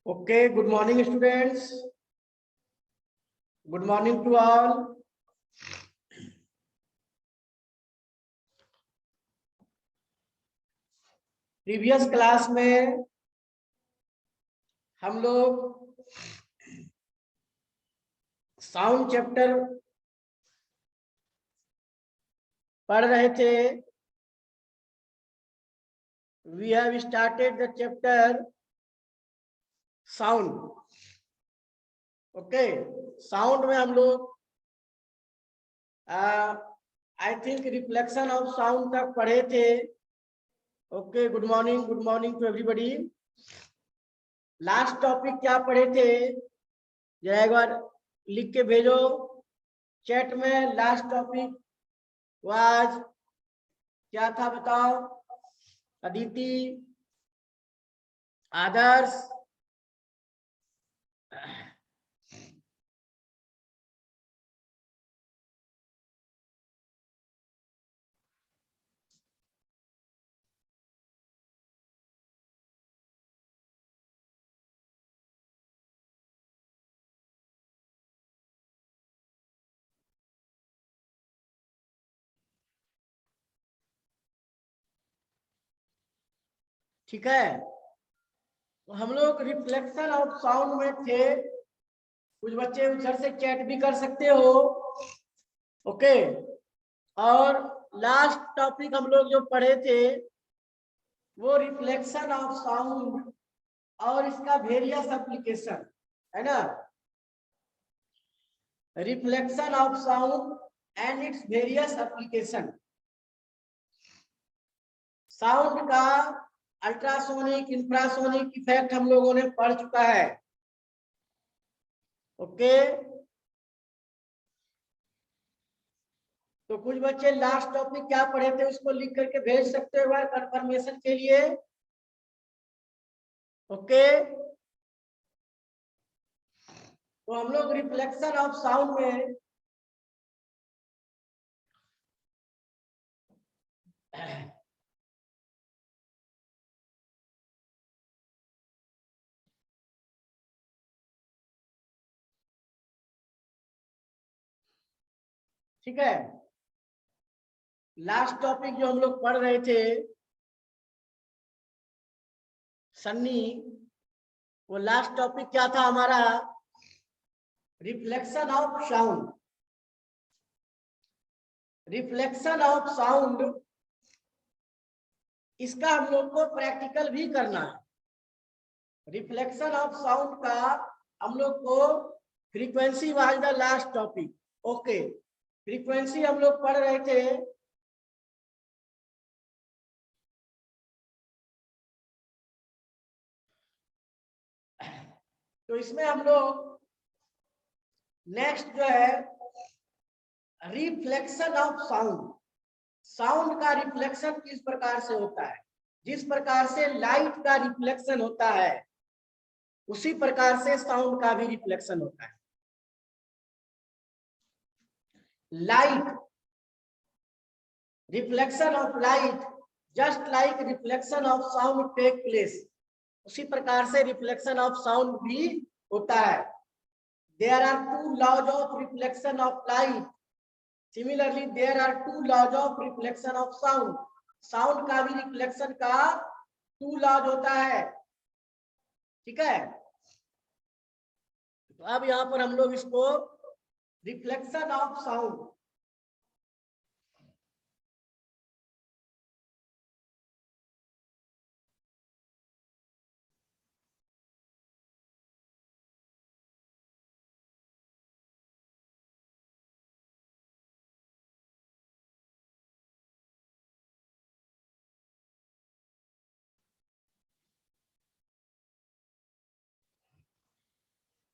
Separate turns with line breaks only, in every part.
Okay, good morning, students. Good morning to all. Previous class में हम लोग sound chapter पढ़ रहे थे. We have started the chapter sound. Okay, sound में हम लोग I think reflection of sound तक पढ़े थे. Okay, good morning to everybody. Last topic क्या पढ़े थे जरा एक बार लिख के भेजो चैट में. लास्ट टॉपिक वाज क्या था बताओ. अदिति, आदर्श, ठीक है. तो हम लोग रिफ्लेक्शन ऑफ साउंड में थे. कुछ बच्चे उधर से चैट भी कर सकते हो. ओके, और लास्ट टॉपिक हम लोग जो पढ़े थे वो रिफ्लेक्शन ऑफ साउंड और इसका वेरियस एप्लीकेशन है ना. Reflection of sound and its various application. Sound का अल्ट्रासोनिक, इंफ्रासोनिक इफेक्ट हम लोगों ने पढ़ चुका है. ओके, तो कुछ बच्चे लास्ट टॉपिक क्या पढ़े थे उसको लिख करके भेज सकते हो कंफर्मेशन के लिए. ओके, तो हम लोग रिफ्लेक्शन ऑफ साउंड में ठीक है. लास्ट टॉपिक जो हम लोग पढ़ रहे थे सन्नी, वो लास्ट टॉपिक क्या था हमारा? Reflection of sound. Reflection of sound इसका हम लोग को प्रैक्टिकल भी करना है. रिफ्लेक्शन ऑफ साउंड का हम लोग को frequency was the last topic. Okay, frequency हम लोग पढ़ रहे थे. तो इसमें हम लोग नेक्स्ट जो है रिफ्लेक्शन ऑफ साउंड. साउंड का रिफ्लेक्शन किस प्रकार से होता है? जिस प्रकार से लाइट का रिफ्लेक्शन होता है उसी प्रकार से साउंड का भी रिफ्लेक्शन होता है. Light, reflection of light just like reflection of sound take place, उसी प्रकार से रिफ्लेक्शन ऑफ साउंड भी होता है. There are two laws of reflection of light. Similarly there are two laws of reflection of sound. Sound का भी reflection का to laws होता है. ठीक है, तो अब यहां पर हम लोग इसको reflection of sound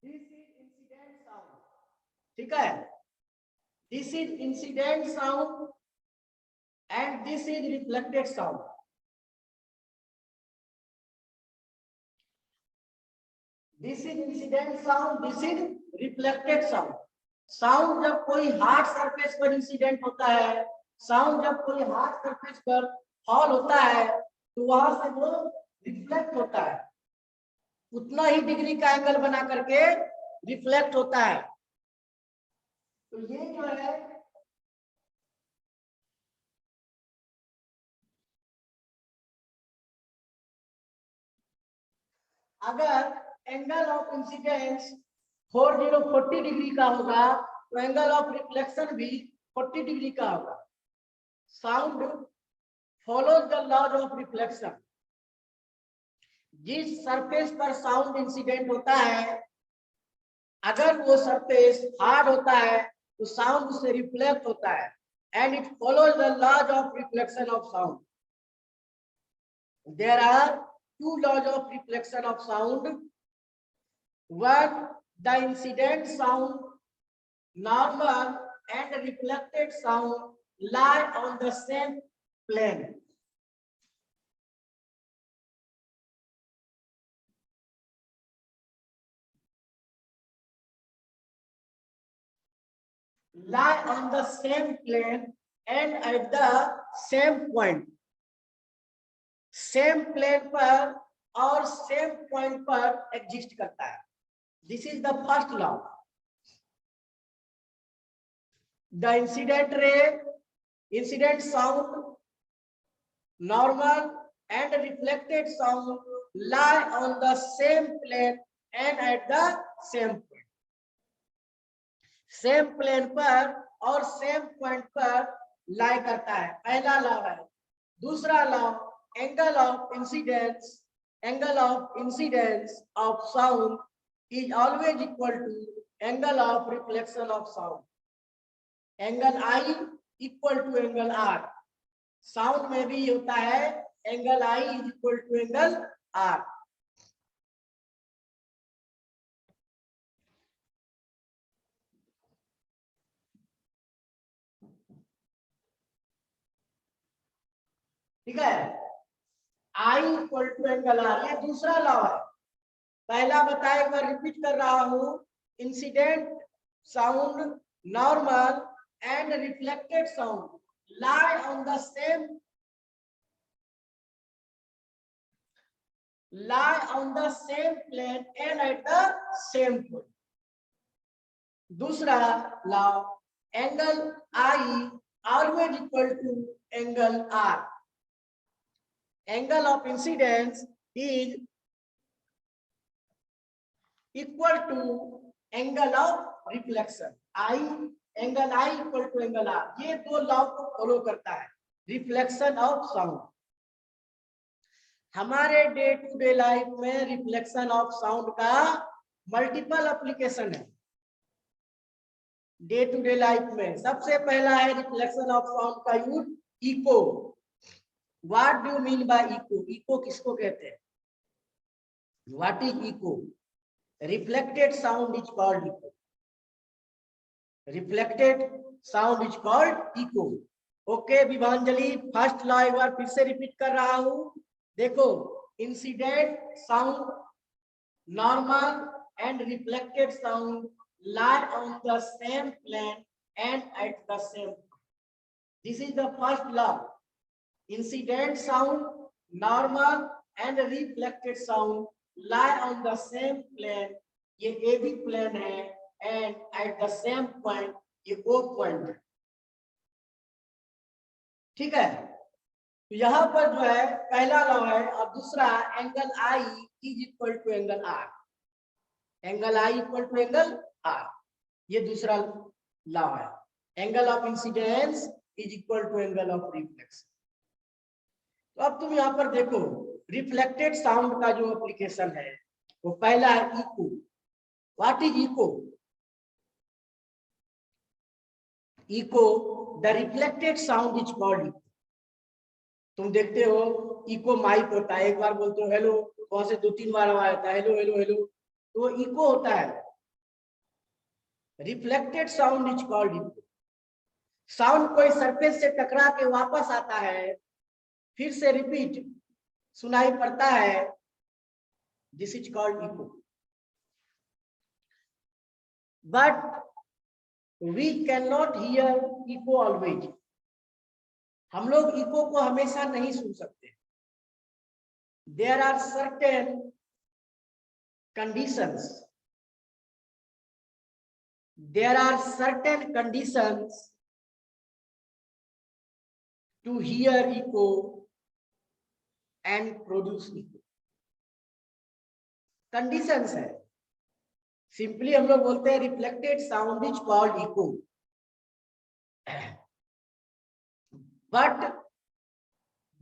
this is incident sound. ठीक है, this is incident sound and this is reflected sound. This is incident sound, this is reflected sound. Sound जब कोई हार्ड सरफेस पर इंसिडेंट होता है, साउंड जब कोई हार्ड सरफेस पर फॉल होता है तो वहां से वो रिफ्लेक्ट होता है. उतना ही डिग्री का एंगल बना करके रिफ्लेक्ट होता है। तो ये जो है अगर एंगल ऑफ इंसिडेंस 40 डिग्री का होगा तो एंगल ऑफ रिफ्लेक्शन भी 40 डिग्री का होगा। Sound follows the laws of reflection. जिस सरफेस पर साउंड इंसिडेंट होता है, अगर वो सरफेस हार्ड होता है तो साउंड उससे रिफ्लेक्ट होता है, and it follows the laws of reflection of sound. There are two laws of reflection of sound. One, the incident sound, normal and reflected sound lie on the same plane. Lie on the same plane and at the same point. Same plane पर और same point पर exist करता है। This is the first law. The incident ray, incident sound, normal and reflected sound lie on the same plane and at the same point. Same plane पर और same point पर लाई करता है, पहला law है। दूसरा law, angle of incidence of sound is always equal to angle of reflection of sound. Angle I equal to angle R. Sound में भी होता है angle I is equal to angle R. ठीक है, I equal to angle R, ये दूसरा law है। पहला बताया, मैं रिपीट कर रहा हूं, incident sound, normal and reflected sound lie on the same plane and at the same point. दूसरा law, angle I always equal to angle R. Angle of incidence is equal to angle of reflection. Angle I equal to angle R. ये दो law को follow करता है reflection of sound. हमारे day to day life में reflection of sound का multiple application है। Day to day life में सबसे पहला है रिफ्लेक्शन ऑफ साउंड का use echo. What do you mean by echo? Echo किसको कहते हैं? What is echo? Reflected sound is called echo. Reflected sound is called echo. Okay Vibhanjali, first law एक बार फिर से रिपीट कर रहा हूं। देखो, incident sound, normal and reflected sound lie on the same plane and at the same point. This is the first law. Incident sound, normal and reflected sound lie on the same plane. ये A B plane है and at the same point ये O point है। ठीक है, तो यहाँ पर जो है पहला लॉ है, और दूसरा angle I is equal to angle R। Angle I equal to angle R, ये दूसरा लॉ है। Angle of incidence is equal to angle of reflection. तो अब तुम यहाँ पर देखो, रिफ्लेक्टेड साउंड का जो एप्लीकेशन है वो पहला है echo. What is echo? Echo, the reflected sound is called echo. तुम देखते हो इको माइक होता है, एक बार बोलते हो हेलो, वहां से 2-3 बार आवाज आता है हेलो हेलो हेलो, तो इको होता है। Reflected sound is called echo. Sound कोई सरफेस से टकरा के वापस आता है, फिर से रिपीट सुनाई पड़ता है, this is called echo. But we can not hear echo always. हम लोग इको को हमेशा नहीं सुन सकते। There are certain conditions. There are certain conditions to hear echo and produce echo. Conditions है, सिंपली हम लोग बोलते हैं reflected sound is called echo, but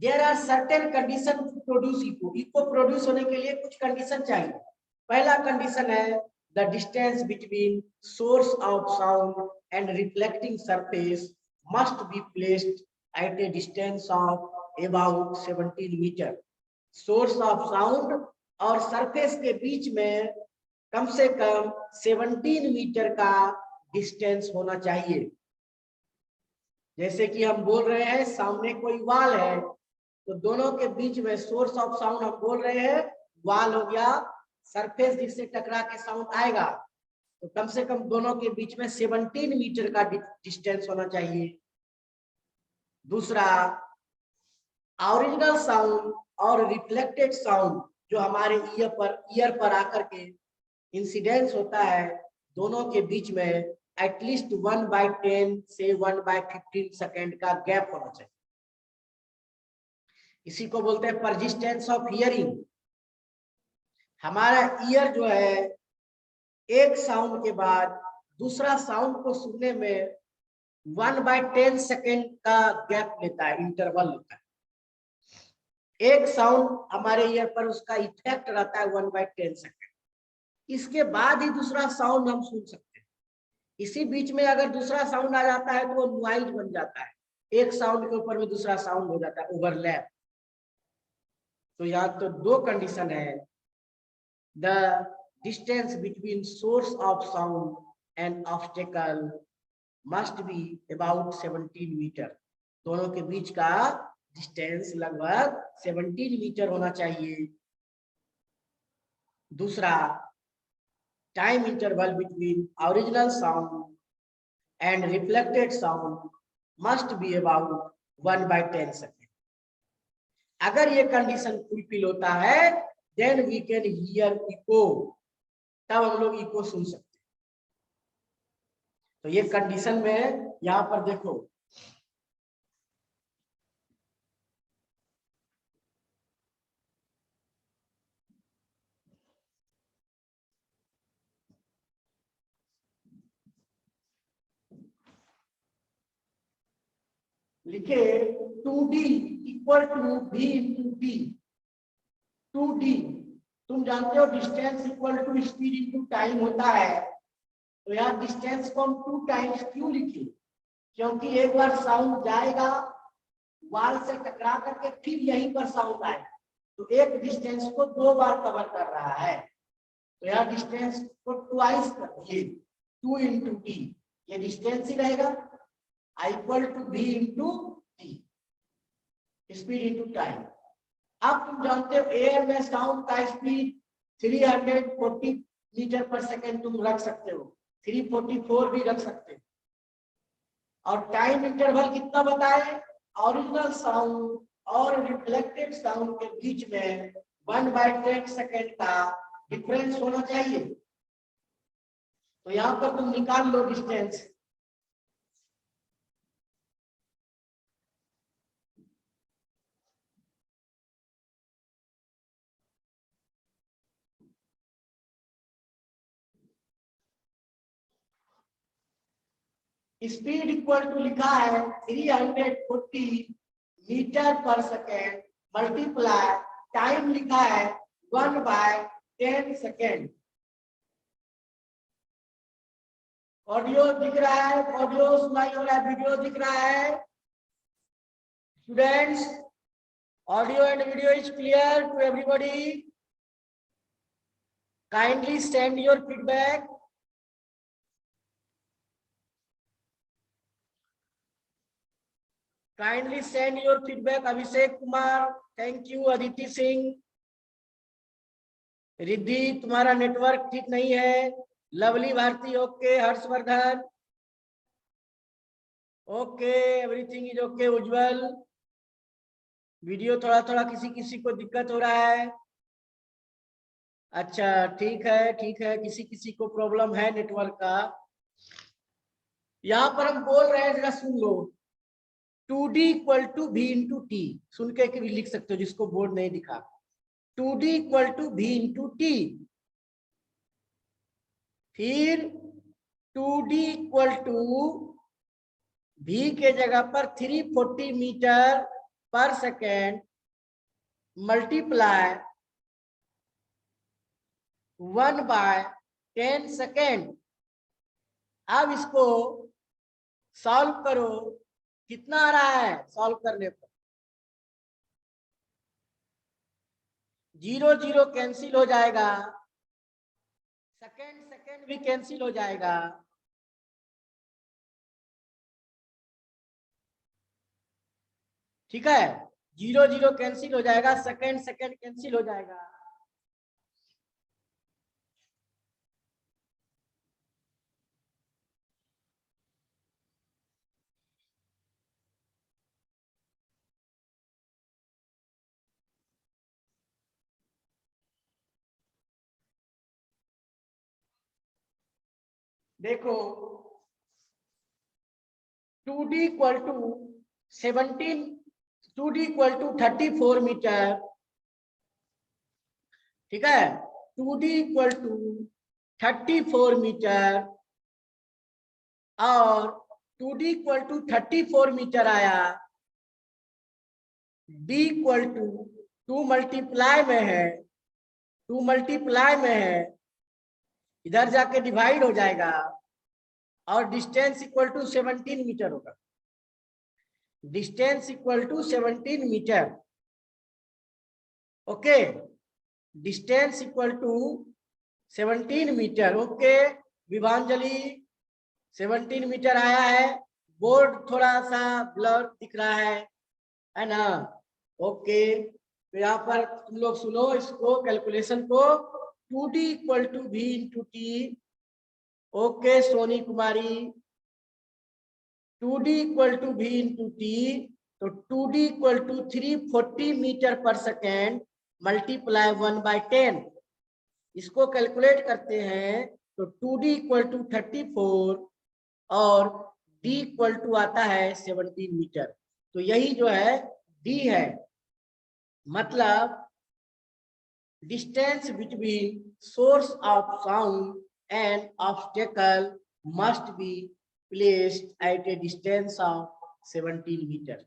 there are certain condition to produce echo. Echo produce होने के लिए कुछ condition चाहिए. पहला कंडीशन है the distance between source of sound and reflecting surface must be placed at a distance of about 17 metre. Source of sound और surface के बीच में कम से कम 17 मीटर का डिस्टेंस होना चाहिए. जैसे कि हम बोल रहे हैं सामने कोई वाल है, तो दोनों के बीच में सोर्स ऑफ साउंड हम बोल रहे हैं वाल हो गया, सरफेस जिससे टकरा के साउंड आएगा, तो कम से कम दोनों के बीच में 17 मीटर का डिस्टेंस होना चाहिए. दूसरा, ओरिजिनल साउंड और रिफ्लेक्टेड साउंड जो हमारे ईयर पर आकर के इंसिडेंस होता है, दोनों के बीच में एटलीस्ट 1/10 से 1/15 सेकेंड का गैप होना चाहिए. इसी को बोलते हैं परसिस्टेंस ऑफ हियरिंग. हमारा ईयर जो है एक साउंड के बाद दूसरा साउंड को सुनने में 1/10 सेकेंड का गैप लेता है, इंटरवल लेता है. एक साउंड हमारे ईयर पर उसका इफेक्ट रहता है 1/10 सेकेंड, इसके बाद ही दूसरा साउंड हम सुन सकते हैं. इसी बीच में अगर दूसरा साउंड आ जाता है तो वो नॉइज बन जाता है, एक साउंड के ऊपर में दूसरा साउंड हो जाता है, ओवरलैप. तो यहाँ तो दो कंडीशन है, the distance between source of sound and obstacle must be about 17 metre. दोनों के बीच का डिस्टेंस लगभग 17 मीटर होना चाहिए. दूसरा, time interval between original sound and reflected sound must be about 1/10 second. अगर ये कंडीशन फुलफिल होता है then we can hear echo, तब हम लोग इको सुन सकते हैं. तो ये कंडीशन में यहाँ पर देखो, लिखे 2D equal to V into T. 2D तुम जानते हो distance equal to speed into time होता है. तो यहाँ डिस्टेंस को हम 2 टाइम्स क्यों लिखे? क्योंकि एक बार साउंड जाएगा वाल से टकरा करके फिर यहीं पर साउंड आएगा, तो एक डिस्टेंस को 2 बार कवर कर रहा है. तो यहाँ डिस्टेंस को ट्वाइस कर दिए, 2 इंटू टी. ये डिस्टेंस ही रहेगा, equal to V into T, speed into time. अब तुम जानते हो एयर में साउंड का स्पीड 340 मीटर पर सेकेंड तुम रख सकते हो, 344 भी रख सकते हो. और टाइम इंटरवल कितना बताए? ओरिजिनल साउंड और रिफ्लेक्टेड साउंड के बीच में 1/10 सेकेंड का डिफरेंस होना चाहिए. तो यहाँ पर तुम निकाल लो डिस्टेंस. स्पीड इक्वल टू लिखा है 340 मीटर पर सेकेंड मल्टीप्लाई टाइम लिखा है 1/10 सेकेंड. ऑडियो दिख रहा है, ऑडियो सुनाई हो रहा है, वीडियो दिख रहा है students? Audio and video is clear to everybody? Kindly send your feedback. Kindly send your feedback. Abhishek Kumar, thank you. Aditi Singh, Riddhi तुम्हारा नेटवर्क ठीक नहीं है. Lovely Bharti okay. Harshvardhan okay, everything is okay. Ujjwal, video थोड़ा थोड़ा किसी किसी को दिक्कत हो रहा है. अच्छा ठीक है ठीक है, किसी किसी को प्रॉब्लम है नेटवर्क का। यहाँ पर हम बोल रहे हैं, जरा सुन लो। 2D equal to V into T, सुन के भी लिख सकते हो जिसको बोर्ड नहीं दिखा। 2D equal to V into T, फिर 2D इक्वल टू भी के जगह पर 340 मीटर पर सेकेंड मल्टीप्लाई 1/10 सेकेंड। अब इसको सॉल्व करो, कितना आ रहा है सॉल्व करने पर? 0 0 कैंसिल हो जाएगा, सेकेंड सेकेंड भी कैंसिल हो जाएगा, ठीक है। 0 0 कैंसिल हो जाएगा, सेकेंड सेकेंड कैंसिल हो जाएगा। देखो 2D equal to 17, 2D equal to 34 metre, ठीक है। 2D इक्वल टू 34 मीटर और 2D इक्वल टू 34 मीटर आया, D इक्वल टू 2 मल्टीप्लाई में है, 2 मल्टीप्लाई में है, इधर जाके डिवाइड हो जाएगा और डिस्टेंस इक्वल टू 17 मीटर होगा। Distance equal to 17 meter, okay. Distance equal to 17 meter, okay. Vibhanjali 17 meter आया है, बोर्ड थोड़ा सा ब्लर दिख रहा है ना, ओके। तो यहाँ पर तुम लोग सुनो इसको, कैलकुलेशन को। 2D equal to V into T, okay Soni Kumari. 2D equal to V into T, तो 2D इक्वल टू 340 मीटर पर सेकेंड मल्टीप्लाई 1/10, इसको कैलकुलेट करते हैं तो 2D इक्वल टू 34 और D इक्वल टू आता है 17 मीटर। तो यही जो है D है, मतलब distance between source of sound and obstacle must be placed at a distance of 17 metre.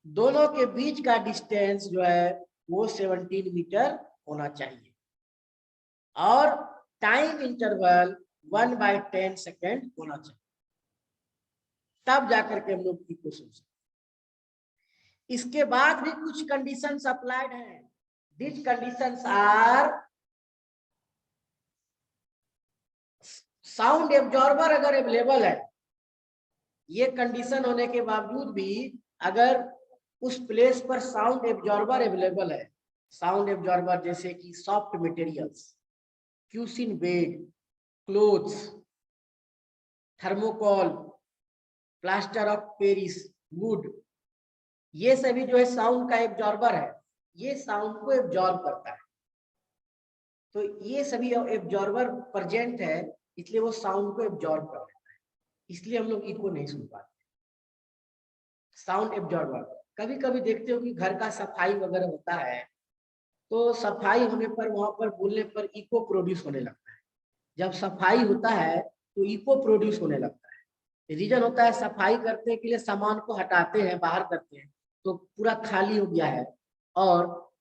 दोनों के बीच का डिस्टेंस जो है वो 17 मीटर होना चाहिए और टाइम इंटरवल 1/10 सेकेंड होना चाहिए, तब जाकर के हम लोग को सोच सकते। इसके बाद भी कुछ कंडीशंस अप्लाइड हैं। This conditions are, sound absorber अगर अवेलेबल है, ये कंडीशन होने के बावजूद भी अगर उस प्लेस पर साउंड एब्जॉर्बर अवेलेबल है, साउंड एब्जॉर्बर जैसे कि soft materials, cuisine bed, clothes, thermocol, plaster of Paris, would, ये सभी जो है साउंड का एब्जॉर्बर है, ये साउंड को एब्जॉर्ब करता है। तो ये सभी एब्जॉर्बर प्रेजेंट है, इसलिए वो साउंड को एब्जॉर्ब कर लेता है, इसलिए हम लोग इको नहीं सुन पाते। साउंड एब्जॉर्बर, कभी कभी देखते हो कि घर का सफाई वगैरह होता है, तो सफाई होने पर वहां पर बोलने पर इको प्रोड्यूस होने लगता है। जब सफाई होता है तो इको प्रोड्यूस होने लगता है। रीजन होता है सफाई करने के लिए सामान को हटाते हैं, बाहर करते हैं, तो पूरा खाली हो गया है और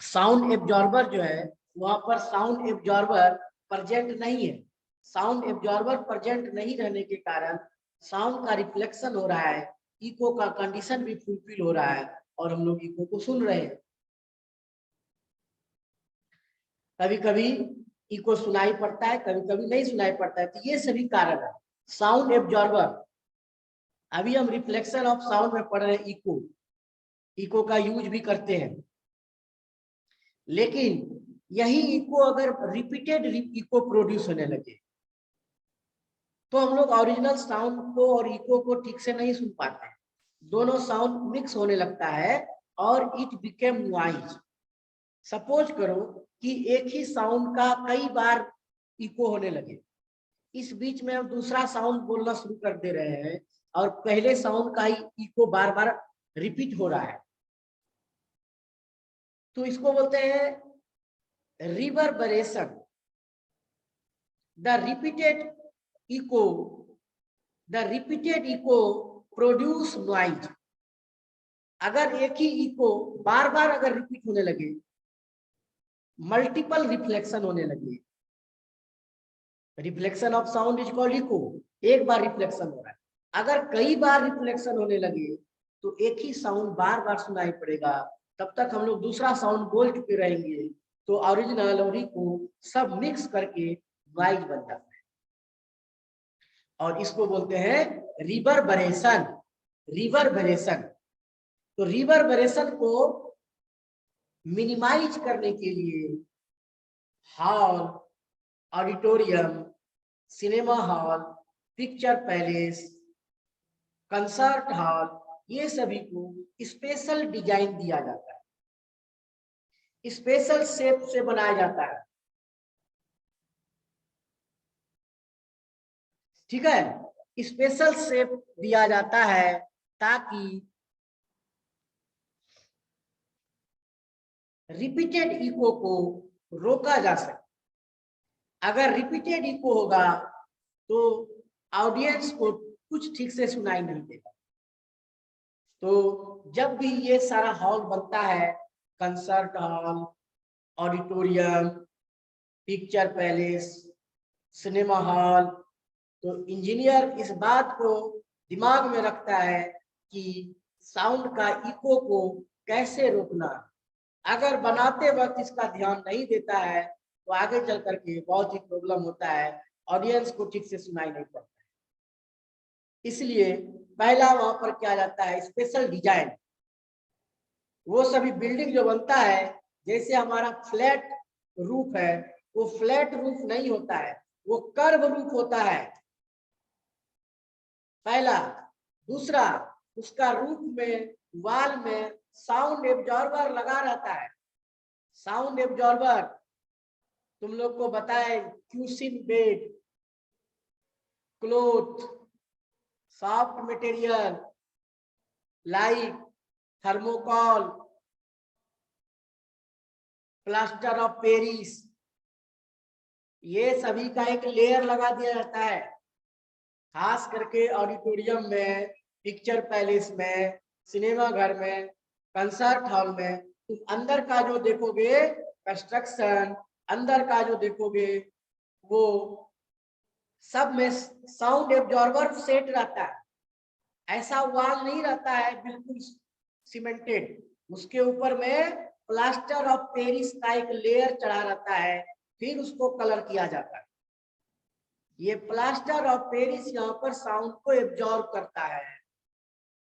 साउंड एब्जॉर्बर जो है वहां पर साउंड एब्जॉर्बर प्रेजेंट नहीं है। साउंड एब्जॉर्बर प्रेजेंट नहीं रहने के कारण साउंड का रिफ्लेक्शन हो रहा है, इको का कंडीशन भी फुलफिल हो रहा है और हम लोग इको को सुन रहे हैं। कभी कभी इको सुनाई पड़ता है, कभी कभी नहीं सुनाई पड़ता है, तो ये सभी कारण है। साउंड एब्जॉर्बर, अभी हम रिफ्लेक्शन ऑफ साउंड में पढ़ रहे हैं, इको, इको का यूज भी करते हैं। लेकिन यही इको अगर रिपीटेड इको प्रोड्यूस होने लगे तो हम लोग ओरिजिनल साउंड को और इको को ठीक से नहीं सुन पाते हैं, दोनों साउंड मिक्स होने लगता है और इट बिकेम नॉइज। सपोज करो कि एक ही साउंड का कई बार इको होने लगे, इस बीच में हम दूसरा साउंड बोलना शुरू कर दे रहे हैं और पहले साउंड का ही इको बार बार रिपीट हो रहा है, तो इसको बोलते हैं reverberation. The repeated echo produce noise. अगर एक ही इको बार बार अगर रिपीट होने लगे, मल्टीपल रिफ्लेक्शन होने लगे, reflection of sound is called echo. एक बार रिफ्लेक्शन हो रहा है, अगर कई बार रिफ्लेक्शन होने लगे तो एक ही साउंड बार बार सुनाई पड़ेगा, तब तक हम लोग दूसरा साउंड बोल चुके रहेंगे, तो ओरिजिनल और इको सब मिक्स करके नॉइज बन जाता है, और इसको बोलते हैं रिवर्बरेशन। रिवर्बरेशन, तो रिवर्बरेशन को मिनिमाइज करने के लिए hall, auditorium, cinema hall, picture palace, concert hall, ये सभी को स्पेशल डिजाइन दिया जाता है, स्पेशल शेप से बनाया जाता है, ठीक है। स्पेशल शेप दिया जाता है ताकि रिपीटेड इको को रोका जा सके। अगर रिपीटेड इको होगा तो ऑडियंस को कुछ ठीक से सुनाई नहीं देगा। तो जब भी ये सारा हॉल बनता है, concert hall, auditorium, picture palace, cinema hall, तो इंजीनियर इस बात को दिमाग में रखता है कि साउंड का इको को कैसे रोकना। अगर बनाते वक्त इसका ध्यान नहीं देता है तो आगे चल करके बहुत ही प्रॉब्लम होता है, ऑडियंस को ठीक से सुनाई नहीं पड़ता है। इसलिए पहला वहां पर क्या जाता है, स्पेशल डिजाइन। वो सभी बिल्डिंग जो बनता है, जैसे हमारा फ्लैट रूफ है, वो फ्लैट रूफ नहीं होता है, वो कर्व रूफ होता है, पहला। दूसरा, उसका रूफ में, वॉल में साउंड एब्जॉर्बर लगा रहता है। साउंड एब्जॉर्बर तुम लोग को बताए, cuisine bed, cloth, soft material like thermocol, plaster of Paris, ये सभी का एक लेयर लगा दिया जाता है, खास करके ऑडिटोरियम में, पिक्चर पैलेस में, सिनेमा घर में, कंसर्ट हॉल में। तुम अंदर का जो देखोगे कंस्ट्रक्शन, अंदर का जो देखोगे वो सब में साउंड एब्जॉर्बर सेट रहता है। ऐसा वॉल नहीं रहता है बिल्कुल सीमेंटेड, उसके ऊपर में प्लास्टर ऑफ पेरिस का एक लेयर चढ़ा रहता है, फिर उसको कलर किया जाता है। ये प्लास्टर ऑफ पेरिस यहाँ पर साउंड को एब्जॉर्ब करता है,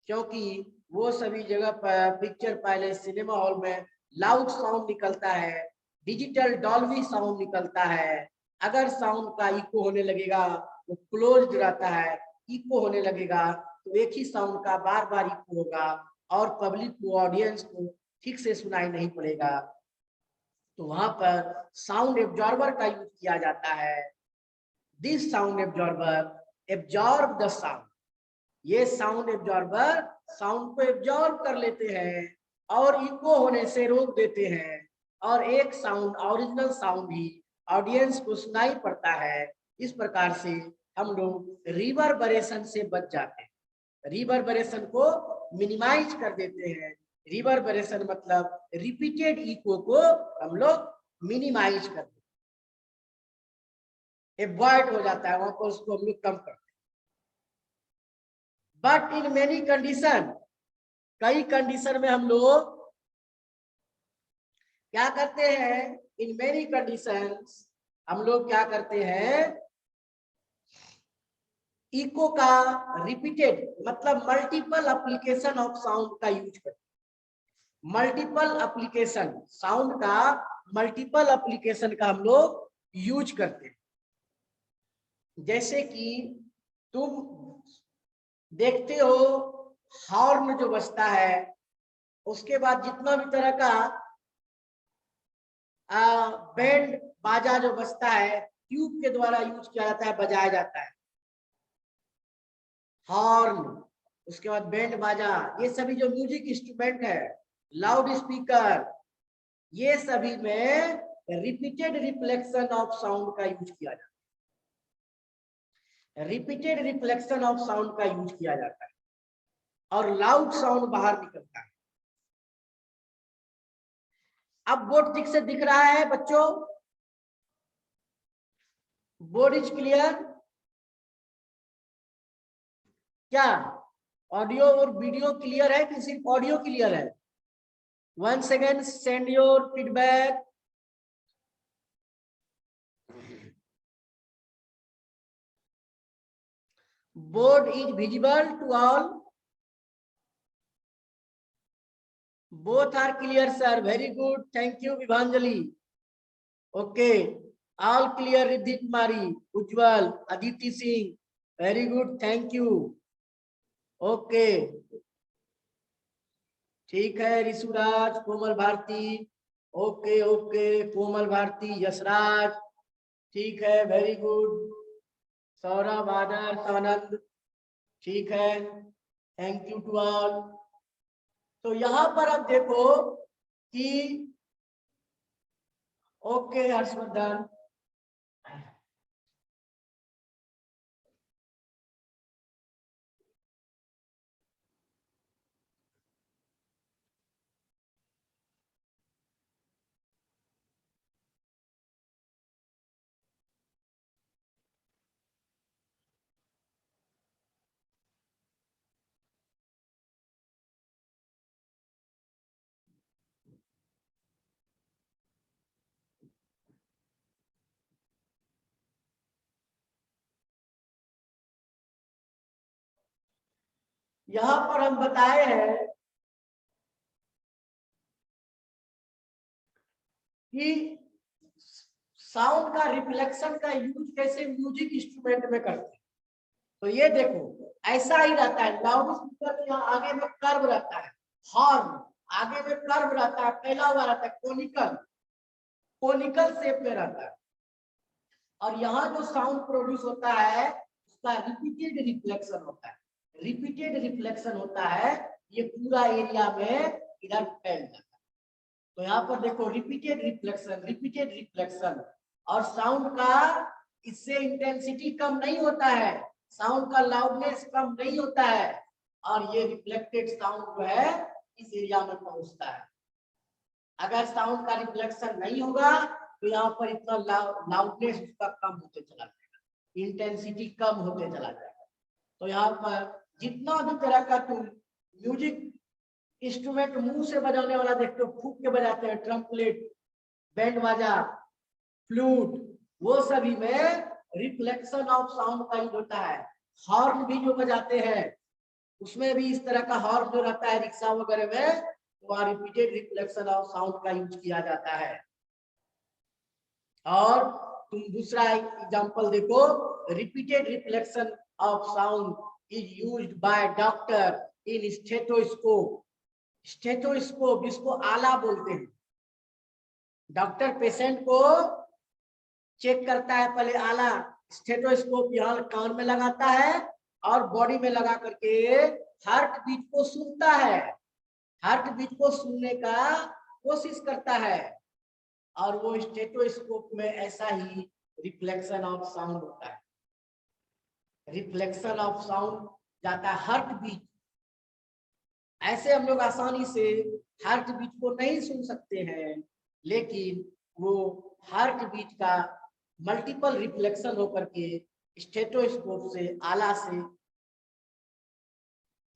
क्योंकि वो सभी जगह पर पिक्चर पैलेस, सिनेमा हॉल में लाउड साउंड निकलता है, डिजिटल डॉल्बी साउंड निकलता है। अगर साउंड का इको होने लगेगा, वो क्लोज्ड रहता है, इको होने लगेगा तो एक ही साउंड का बार बार इको होगा और पब्लिक को, ऑडियंस को ठीक से सुनाई नहीं पड़ेगा। तो वहां पर साउंड एब्जॉर्बर का यूज किया जाता है। This sound absorber absorb the sound. ये साउंड एब्जॉर्बर साउंड को एब्जॉर्ब कर लेते हैं और इको होने से रोक देते हैं, और एक साउंड, ओरिजिनल साउंड ही ऑडियंस को सुनाई पड़ता है। इस प्रकार से हम लोग रिवर्बरेशन से बच जाते हैं, रिवर्बरेशन को मिनिमाइज कर देते हैं। रिवर्बरेशन मतलब रिपीटेड इको को हम लोग मिनिमाइज कर देते हैं, अवॉइड हो जाता है, वहां पर उसको हम लोग कम करते हैं। बट इन मेनी कंडीशन, कई कंडीशन में हम लोग क्या करते हैं, इन मेनी कंडीशंस हम लोग क्या करते हैं, इको का रिपीटेड मतलब मल्टीपल एप्लीकेशन ऑफ साउंड का यूज करते हैं। मल्टीपल एप्लीकेशन साउंड का, मल्टीपल एप्लीकेशन का हम लोग यूज करते हैं। जैसे कि तुम देखते हो हॉर्न जो बजता है, उसके बाद जितना भी तरह का बैंड बाजा जो बजता है ट्यूब के द्वारा यूज किया जाता है, बजाया जाता है। हॉर्न, उसके बाद बैंड बाजा, ये सभी जो म्यूजिक इंस्ट्रूमेंट है, लाउड स्पीकर, ये सभी में रिपीटेड रिफ्लेक्शन ऑफ साउंड का यूज किया जाता है। रिपीटेड रिफ्लेक्शन ऑफ साउंड का यूज किया जाता है और लाउड साउंड बाहर निकलता है। अब बोर्ड ठीक से दिख रहा है बच्चों? Board is clear? क्या ऑडियो और वीडियो क्लियर है कि सिर्फ ऑडियो क्लियर है? once again send your feedback. Board is visible to all? Both are clear, sir. Very good. Thank you, Vibhanjali. Okay. All clear, Riddhi Kumari, Ujjwal, Aditi Singh. Very good. Thank you. Okay. ठीक है, ऋषुराज, कोमल Bharti, okay okay, कोमल भारती, यशराज, ठीक है, very good, Saurabh, आदर्श, आनंद, ठीक है, thank you to all. तो यहाँ पर अब देखो कि ओके हर्षवर्धन, यहाँ पर हम बताए हैं कि साउंड का रिफ्लेक्शन का यूज कैसे म्यूजिक इंस्ट्रूमेंट में करते हैं। तो ये देखो ऐसा ही रहता है, लाउड स्पीकर यहाँ आगे में कर्व रहता है, हॉर्न आगे में कर्व रहता है, फैला हुआ रहता है, कोनिकल शेप में रहता है, और यहाँ जो साउंड प्रोड्यूस होता है उसका रिपीटेड रिफ्लेक्शन होता है। रिपीटेड रिफ्लेक्शन होता है, ये पूरा एरिया में इधर फैल जाता है। तो यहाँ पर देखो रिपीटेड रिफ्लेक्शन, और साउंड का इससे इंटेंसिटी कम नहीं होता है, साउंड का लाउडनेस कम नहीं होता है, और ये रिफ्लेक्टेड साउंड जो है इस एरिया में पहुंचता है। अगर साउंड का रिफ्लेक्शन नहीं होगा तो यहाँ पर इतना लाउडनेस उसका कम होते चला जाएगा, इंटेंसिटी कम होते चला जाएगा। तो यहाँ पर जितना भी तरह का तुम म्यूजिक इंस्ट्रूमेंट मुंह से बजाने वाला देखते हो, फूंक के बजाते हैं, ट्रम्पलेट, बैंड बाजा, फ्लूट, वो सभी में रिफ्लेक्शन ऑफ साउंड का यूज होता है। हॉर्न भी जो बजाते हैं उसमें भी इस तरह का हॉर्न जो रहता है रिक्शा वगैरह में, वहाँ रिपीटेड रिफ्लेक्शन ऑफ साउंड का यूज किया जाता है। और तुम दूसरा एग्जांपल देखो, repeated reflection of sound is used by doctor in stethoscope. Stethoscope जिसको आला बोलते हैं, डॉक्टर पेशेंट को चेक करता है, पहले आला स्टेथोस्कोप यहाँ कान में लगाता है और बॉडी में लगा करके हार्ट बीट को सुनता है, हार्ट बीट को सुनने का कोशिश करता है, और वो स्टेथोस्कोप में ऐसा ही रिफ्लेक्शन ऑफ साउंड होता है। रिफ्लेक्शन ऑफ साउंड जाता है हार्ट बीट। ऐसे हम लोग आसानी से हार्ट बीट को नहीं सुन सकते हैं, लेकिन वो हार्ट बीट का मल्टीपल रिफ्लेक्शन होकर के स्टेथोस्कोप से, आला से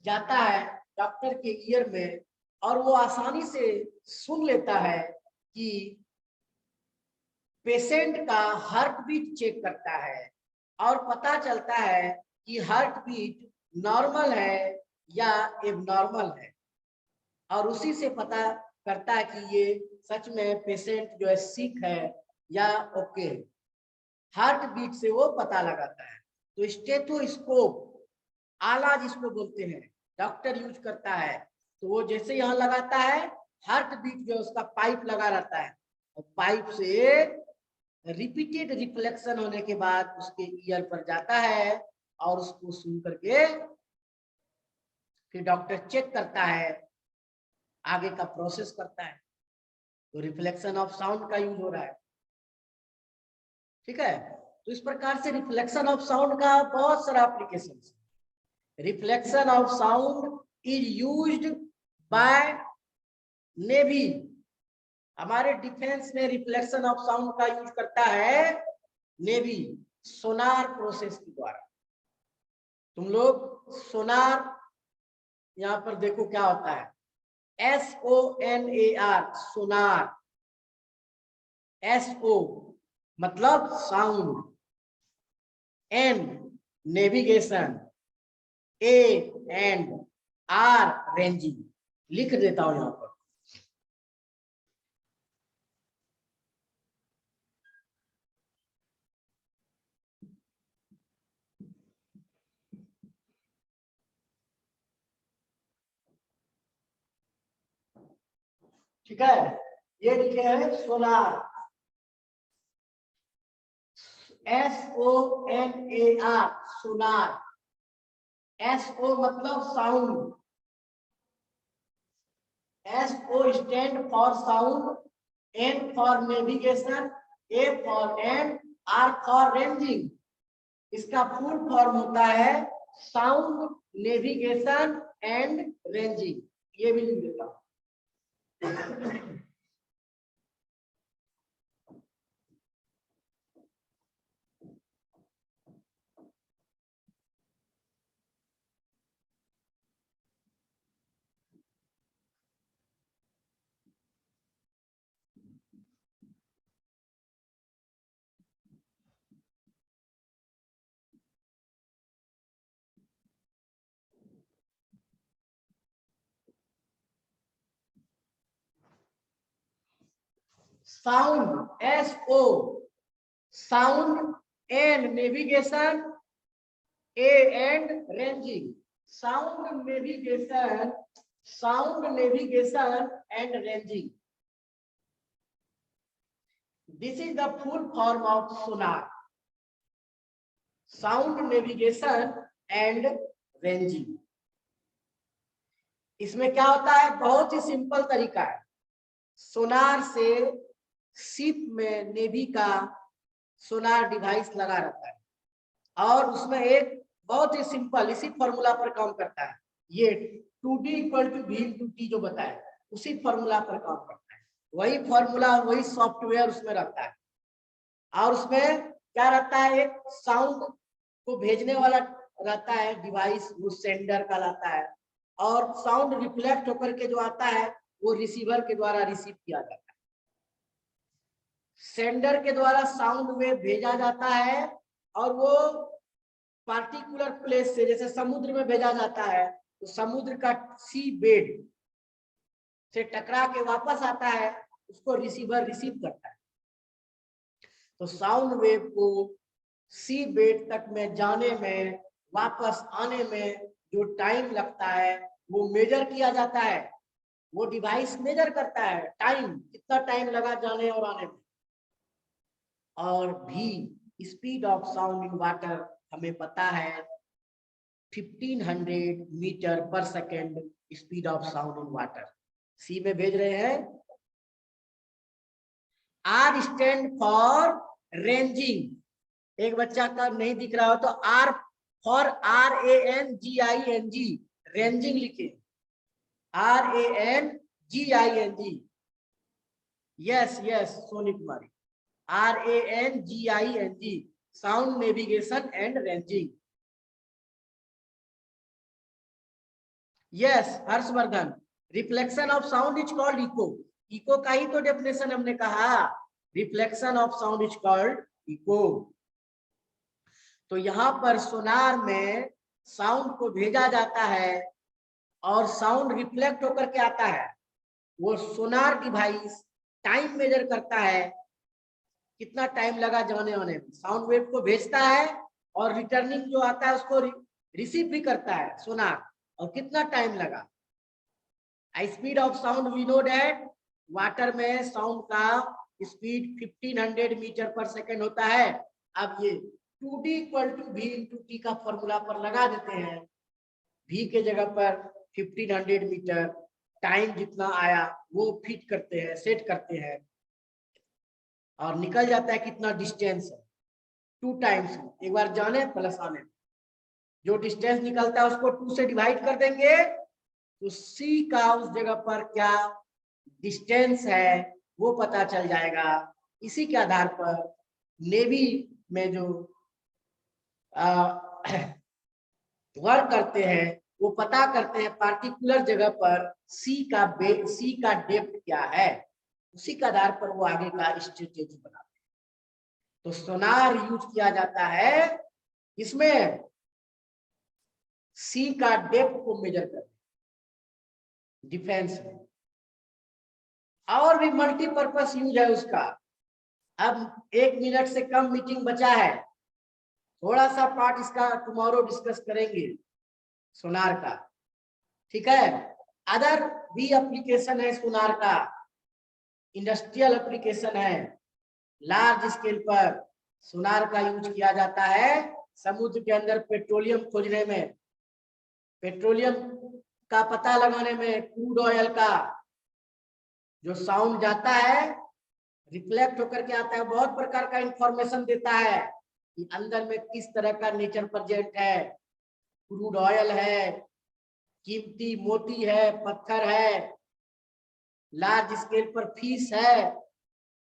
जाता है डॉक्टर के ईयर में, और वो आसानी से सुन लेता है कि पेशेंट का हार्ट बीट चेक करता है और पता चलता है कि हार्ट बीट नॉर्मल है या एबनॉर्मल है, और उसी से पता करता है कि ये सच में पेशेंट जो है सिक है या ओके। हार्ट बीट से वो पता लगाता है। तो स्टेथोस्कोप आला जिसको बोलते हैं डॉक्टर यूज करता है, तो वो जैसे यहाँ लगाता है हार्ट बीट जो उसका पाइप लगा रहता है, और पाइप से रिपीटेड रिफ्लेक्शन होने के बाद उसके ईयर पर जाता है और उसको सुन करके फिर डॉक्टर चेक करता है, आगे का प्रोसेस करता है। तो रिफ्लेक्शन ऑफ साउंड का यूज हो रहा है। ठीक है, तो इस प्रकार से रिफ्लेक्शन ऑफ साउंड का बहुत सारा एप्लीकेशन है। Reflection of sound is used by navy. हमारे डिफेंस में रिफ्लेक्शन ऑफ साउंड का यूज करता है नेवी, सोनार प्रोसेस के द्वारा। तुम लोग सोनार यहां पर देखो क्या होता है, SONAR, सोनार। SO मतलब sound, N navigation, A and R ranging. लिख देता हूं यहां पर। ठीक है, ये लिखे हैं सोनार, SONAR, सोनार। SO मतलब sound, SO stand for sound, N for navigation, A for and, R for ranging. इसका फुल फॉर्म होता है साउंड नेविगेशन एंड रेंजिंग। ये भी लिख देता हूं। Sound SO, sound and navigation, A and ranging. Sound navigation, sound navigation and ranging, this is the full form of sonar, sound navigation and ranging। इसमें क्या होता है, बहुत ही सिंपल तरीका है। सोनार से शिप में नेवी का सोनार डिवाइस लगा रहता है और उसमें एक बहुत ही सिंपल इसी फॉर्मूला पर काम करता है। ये 2D = V/T जो बताया उसी फॉर्मूला पर काम करता है। वही फॉर्मूला, वही सॉफ्टवेयर उसमें रहता है और उसमें क्या रहता है, एक साउंड को भेजने वाला रहता है डिवाइस, वो सेंडर कहलाता है, और साउंड रिफ्लेक्ट होकर के जो आता है वो रिसीवर के द्वारा रिसीव किया जाता है। सेंडर के द्वारा साउंड वेव भेजा जाता है और वो पार्टिकुलर प्लेस से, जैसे समुद्र में भेजा जाता है तो समुद्र का सी बेड से टकरा के वापस आता है, उसको रिसीवर रिसीव करता है। तो साउंड वेव को सी बेड तक में जाने में, वापस आने में जो टाइम लगता है वो मेजर किया जाता है। वो डिवाइस मेजर करता है टाइम, कितना टाइम लगा जाने और आने में। और भी speed of sound in water हमें पता है 1500 मीटर पर second speed of sound in water. Sea में भेज रहे हैं। R stand for ranging. एक बच्चा का नहीं दिख रहा हो तो आर फॉर RANGING, रेंजिंग लिखे, RANGING। Yes yes Soni Kumari, RANGING, sound navigation and ranging. Yes Harshvardhan, reflection of sound is called echo. Echo का ही तो डेफिनेशन हमने कहा, reflection of sound is called echo. तो यहाँ पर सोनार में साउंड को भेजा जाता है और साउंड रिफ्लेक्ट होकर के आता है। वो सोनार डिवाइस टाइम मेजर करता है, कितना टाइम लगा जाने आने में, साउंड वेव को भेजता है और रिटर्निंग जो आता है उसको रिसीव भी करता है सोनार, और कितना टाइम लगा। Speed of sound we know that water में साउंड का स्पीड 1500 मीटर पर सेकेंड होता है। अब ये 2d equal to v into T का फॉर्मूला पर लगा देते हैं। v के जगह पर 1500 मीटर, टाइम जितना आया वो फिट करते हैं, सेट करते हैं, और निकल जाता है कितना डिस्टेंस है, 2 टाइम्स। एक बार जाने प्लस आने, जो डिस्टेंस निकलता है उसको 2 से डिवाइड कर देंगे तो c का उस जगह पर क्या डिस्टेंस है वो पता चल जाएगा। इसी के आधार पर नेवी में जो वर्क करते हैं वो पता करते हैं पार्टिकुलर जगह पर सी का डेप्थ क्या है, उसी के आधार पर वो आगे का स्ट्रेटेजी बनाते हैं। तो सोनार यूज किया जाता है इसमें सी का डेप्थ को मेजर करने, डिफेंस में। और भी मल्टीपर्पस यूज है उसका। अब 1 मिनट से कम मीटिंग बचा है, थोड़ा सा पार्ट इसका टुमारो डिस्कस करेंगे सोनार का, ठीक है। अदर भी एप्लीकेशन है सोनार का, इंडस्ट्रियल एप्लीकेशन है। लार्ज स्केल पर सोनार का यूज किया जाता है समुद्र के अंदर पेट्रोलियम खोजने में, पेट्रोलियम का पता लगाने में। क्रूड ऑयल का जो साउंड जाता है रिफ्लेक्ट होकर के आता है, बहुत प्रकार का इंफॉर्मेशन देता है कि अंदर में किस तरह का नेचर प्रेजेंट है। क्रूड ऑयल है, कीमती मोती है, पत्थर है, लार्ज स्केल पर फिश है,